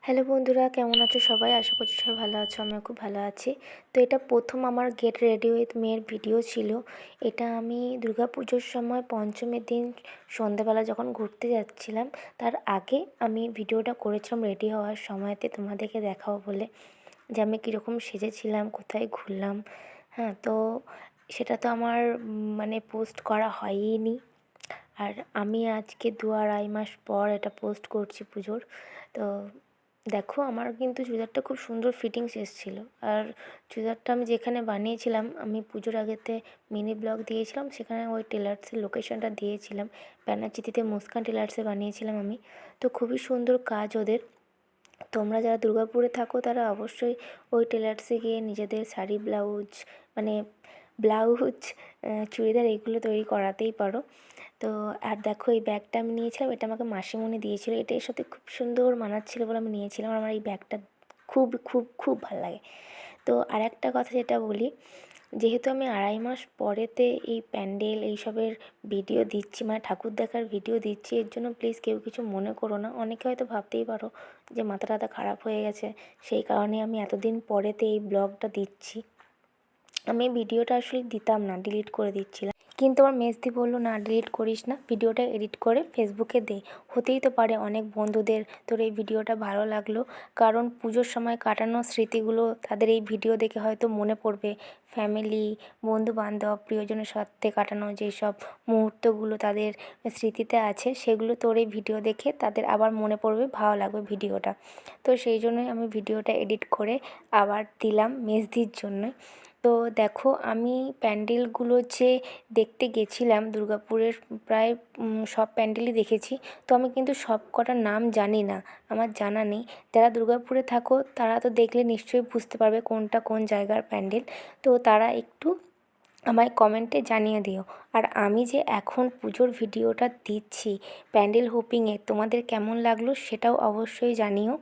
Hello বন্ধুরা, কেমন আছো সবাই? আশা করছি সবাই ভালো আছো। আমিও খুব ভালো আছি। তো এটা প্রথম আমার গেট রেডি উইথ মেয়ের ভিডিও ছিল। এটা আমি দুর্গাপুজোর সময় পঞ্চমীর দিন সন্ধ্যাবেলা যখন ঘুরতে যাচ্ছিলাম, তার আগে আমি ভিডিওটা করেছিলাম রেডি হওয়ার সময়তে তোমাদেরকে দেখাবো বলে, যে আমি কীরকম সেজেছিলাম, কোথায় ঘুরলাম। হ্যাঁ, তো সেটা তো আমার মানে পোস্ট করা হয়ইনি। আর আমি আজকে 2-2.5 মাস পর এটা পোস্ট করছি পুজোর। তো দেখো, আমার কিন্তু চুড়িদারটা খুব সুন্দর ফিটিংস এসেছিলো। আর চুড়িদারটা আমি যেখানে বানিয়েছিলাম, আমি পুজোর আগেতে মিনি ব্লগ দিয়েছিলাম, সেখানে ওই টেলার্সের লোকেশনটা দিয়েছিলাম। ব্যানার্জিতে মুস্কান টেলার্সে বানিয়েছিলাম আমি। তো খুবই সুন্দর কাজ ওদের। তোমরা যারা দুর্গাপুরে থাকো তারা অবশ্যই ওই টেলার্সে গিয়ে নিজেদের শাড়ি, ব্লাউজ, মানে ব্লাউজ, চুড়িদার এইগুলো তৈরি করাতেই পারো। তো আর দেখো, এই ব্যাগটা আমি নিয়েছিলাম, এটা আমাকে মাসিমণি দিয়েছিল। এটা এর সাথে খুব সুন্দর মানাচ্ছিল বলে আমি নিয়েছিলাম। আর আমার এই ব্যাগটা খুব খুব খুব ভালো লাগে। তো আর একটা কথা যেটা বলি, যেহেতু আমি 2.5 মাস পরেতে এই প্যান্ডেল এইসবের ভিডিও দিচ্ছি, মানে ঠাকুর দেখার ভিডিও দিচ্ছি, এর জন্য প্লিজ কেউ কিছু মনে করো না। অনেকে হয়তো ভাবতেই পারো যে মাথা টাথা খারাপ হয়ে গেছে, সেই কারণে আমি এতদিন পরেতে এই ব্লগটা দিচ্ছি। আমি ভিডিওটা আসলে দিতাম না, ডিলিট করে দিচ্ছিলাম, কিন্তু আমার মেজদি বললো, না ডিলিট করিস না, ভিডিওটা এডিট করে ফেসবুকে দে। হতেই তো পারে অনেক বন্ধুদের তোর এই ভিডিওটা ভালো লাগলো, কারণ পুজোর সময় কাটানো স্মৃতিগুলো তাদের এই ভিডিও দেখে হয়তো মনে পড়বে। ফ্যামিলি, বন্ধুবান্ধব, প্রিয়জনের সাথে কাটানো যেসব মুহূর্তগুলো তাদের স্মৃতিতে আছে, সেগুলো তোর এই ভিডিও দেখে তাদের আবার মনে পড়বে, ভালো লাগবে ভিডিওটা। তো সেই জন্যই আমি ভিডিওটা এডিট করে আবার দিলাম মেজদির জন্যই। তো দেখো, আমি প্যান্ডেলগুলো যে দেখতে গেছিলাম দুর্গাপুরের, প্রায় সব প্যান্ডেলই দেখেছি। তো আমি কিন্তু সব কটার নাম জানি না, আমার জানা নেই। যারা দুর্গাপুরে থাকো তারা তো দেখলে নিশ্চয়ই বুঝতে পারবে কোনটা কোন জায়গার প্যান্ডেল। তো তারা একটু আমায় কমেন্টে জানিয়ে দিও। আর আমি যে এখন পুজোর ভিডিওটা দিচ্ছি প্যান্ডেল হুপিংয়ে, তোমাদের কেমন লাগলো সেটাও অবশ্যই জানিও।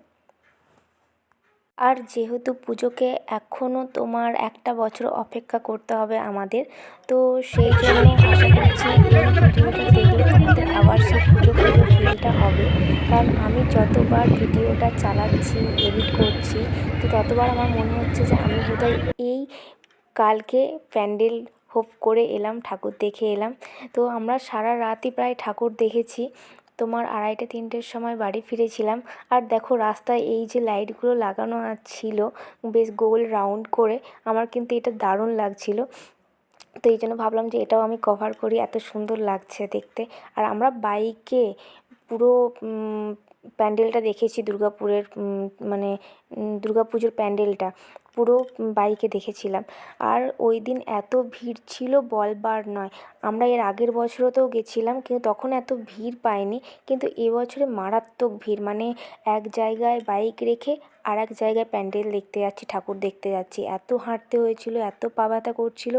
আর যেহেতু পুজোকে এখনও তোমার 1টা বছর অপেক্ষা করতে হবে আমাদের, তো সেই জন্য আশা করছি এই ভিডিওটা দেখলে তোমাদের আবার সেই পুজো পুজো ফিলটা হবে। কারণ আমি যতবার ভিডিওটা চালাচ্ছি, এডিট করছি, তো ততবার আমার মনে হচ্ছে যে আমি বোধহয় এই কালকে প্যান্ডেল হোপ করে এলাম, ঠাকুর দেখে এলাম। তো আমরা সারা রাতই প্রায় ঠাকুর দেখেছি। তোমার 2:30-3টের সময় বাড়ি ফিরেছিলাম। আর দেখো, রাস্তায় এই যে লাইটগুলো লাগানো ছিল বেশ গোল রাউন্ড করে, আমার কিন্তু এটা দারুণ লাগছিল। তো এই জন্য ভাবলাম যে এটাও আমি কভার করি, এত সুন্দর লাগছে দেখতে। আর আমরা বাইকে পুরো প্যান্ডেলটা দেখেছি দুর্গাপুরের, মানে দুর্গাপুজোর প্যান্ডেলটা পুরো বাইকে দেখেছিলাম। আর ওই দিন এত ভিড় ছিল বলবার নয়। আমরা এর আগের বছরতেও গেছিলাম, কিন্তু তখন এত ভিড় পাইনি, কিন্তু এবছরে মারাত্মক ভিড়। মানে এক জায়গায় বাইক রেখে আর এক জায়গায় প্যান্ডেল দেখতে যাচ্ছি, ঠাকুর দেখতে যাচ্ছি, এত হাঁটতে হয়েছিল, এত পা ব্যথা করছিল,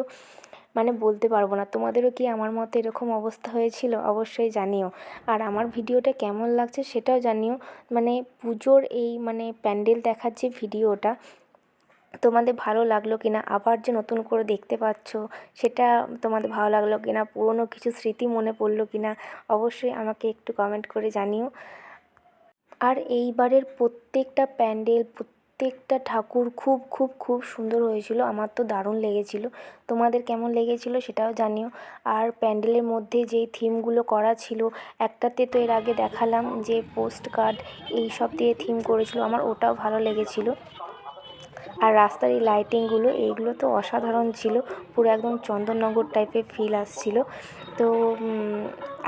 মানে বলতে পারবো না। তোমাদেরও কি আমার মতো এরকম অবস্থা হয়েছিল? অবশ্যই জানিও। আর আমার ভিডিওটা কেমন লাগছে সেটাও জানিও। মানে পুজোর এই মানে প্যান্ডেল দেখার যে ভিডিওটা তোমাদের ভালো লাগলো কিনা, আবার যে নতুন করে দেখতে পাচ্ছ সেটা তোমাদের ভালো লাগলো কিনা, পুরনো কিছু স্মৃতি মনে পড়লো কিনা, অবশ্যই আমাকে একটু কমেন্ট করে জানিও। আর এইবারের প্রত্যেকটা প্যান্ডেল, প্রত্যেকটা ঠাকুর খুব খুব খুব সুন্দর হয়েছিল। আমার তো দারুণ লেগেছিল। তোমাদের কেমন লেগেছিল সেটাও জানিও। আর প্যান্ডেলের মধ্যে যেই থিমগুলো করা ছিল, একটাতে তো এর আগে দেখালাম যে পোস্ট কার্ড এই সব দিয়ে থিম করেছিল, আমার ওটাও ভালো লেগেছিল। আর রাস্তার এই লাইটিংগুলো, এইগুলো তো অসাধারণ ছিল, পুরো একদম চন্দননগর টাইপের ফিল আসছিল। তো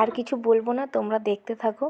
আর কিছু বলবো না, তোমরা দেখতে থাকো।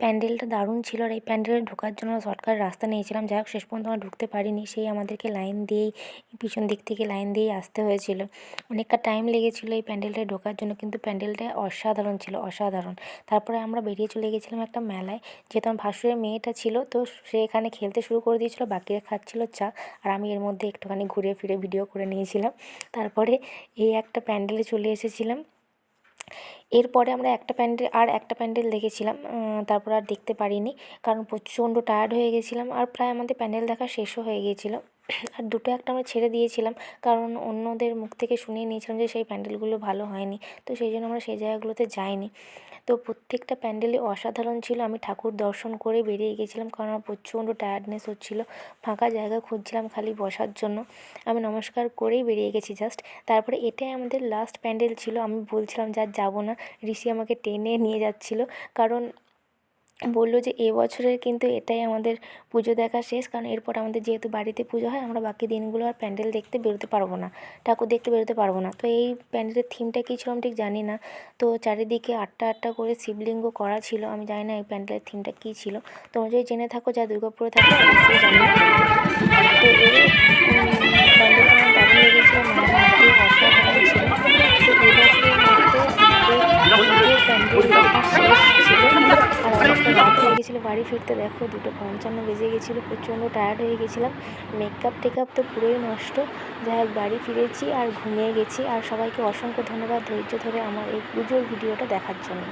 প্যান্ডেলটা দারুণ ছিল আর এই প্যান্ডেলে ঢোকার জন্য শর্টকাট রাস্তা নিয়েছিলাম। যাই হোক শেষ পর্যন্ত আমরা ঢুকতে পারিনি, সেই আমাদেরকে লাইন দিয়েই পিছন দিক থেকে লাইন দিয়েই আসতে হয়েছিল। অনেকটা টাইম লেগেছিলো এই প্যান্ডেলটায় ঢোকার জন্য, কিন্তু প্যান্ডেলটা অসাধারণ ছিল, অসাধারণ। তারপরে আমরা বেরিয়ে চলে গেছিলাম একটা মেলায়, যেহেতু আমার ভাসুরের মেয়েটা ছিল, তো সে এখানে খেলতে শুরু করে দিয়েছিলো, বাকিরা খাচ্ছিল চা, আর আমি এর মধ্যে একটুখানি ঘুরে ফিরে ভিডিও করে নিয়েছিলাম। তারপরে এই একটা প্যান্ডেলে চলে এসেছিলাম। এরপরে আমরা একটা প্যান্ডেল দেখেছিলাম, তারপর আর দেখতে পারিনি, কারণ প্রচণ্ড টায়ার্ড হয়ে গেছিলাম আর প্রায় আমাদের প্যান্ডেল দেখা শেষও হয়ে গিয়েছিলো। আর দুটো একটা আমরা ছেড়ে দিয়েছিলাম, কারণ অন্যদের মুখ থেকে শুনিয়ে নিয়েছিলাম যে সেই প্যান্ডেলগুলো ভালো হয়নি, তো সেই জন্য আমরা সেই জায়গাগুলোতে যাইনি। তো প্রত্যেকটা প্যান্ডেলই অসাধারণ ছিল। আমি ঠাকুর দর্শন করে বেরিয়ে গেছিলাম, কারণ আমার প্রচণ্ড টায়ার্ডনেস হচ্ছিলো, ফাঁকা জায়গা খুঁজছিলাম খালি বসার জন্য। আমি নমস্কার করেই বেরিয়ে গেছি জাস্ট। তারপরে এটাই আমাদের লাস্ট প্যান্ডেল ছিল। আমি বলছিলাম যে আর যাবো না, ঋষি আমাকে টেনে নিয়ে যাচ্ছিলো, কারণ বললো যে এবছরের কিন্তু এটাই আমাদের পুজো দেখা শেষ, কারণ এরপর আমাদের যেহেতু বাড়িতে পুজো হয়, আমরা বাকি দিনগুলো আর প্যান্ডেল দেখতে বেরোতে পারবো না, ঠাকুর দেখতে বেরোতে পারবো না। তো এই প্যান্ডেলের থিমটা কী ছিল আমি ঠিক জানি না। তো চারিদিকে আটটা আটটা করে শিবলিঙ্গ করা ছিল, আমি জানি না এই প্যান্ডেলের থিমটা কী ছিল। তোমরা যদি জেনে থাকো, যা দুর্গাপুরে থাকো, অবশ্যই জানিও। তো এই প্যান্ডেলটা আমার দারুণ লেগেছিলো, মায়ের মূর্তি অসাধারণ ছিল। তো এবছরের মধ্যে আমাদের পুজোর প্যান্ডেল দেখা শেষ ছিল, আর অনেকটা রাত হয়ে গেছিলো বাড়ি ফিরতে। দেখো 2:55 বেজে গেছিলো, প্রচণ্ড টায়ার্ড হয়ে গেছিলাম, মেকআপ টেকআপ তো পুরোই নষ্ট। যাই হোক বাড়ি ফিরেছি আর ঘুমিয়ে গেছি। আর সবাইকে অসংখ্য ধন্যবাদ ধৈর্য ধরে আমার এই পুজোর ভিডিওটা দেখার জন্য।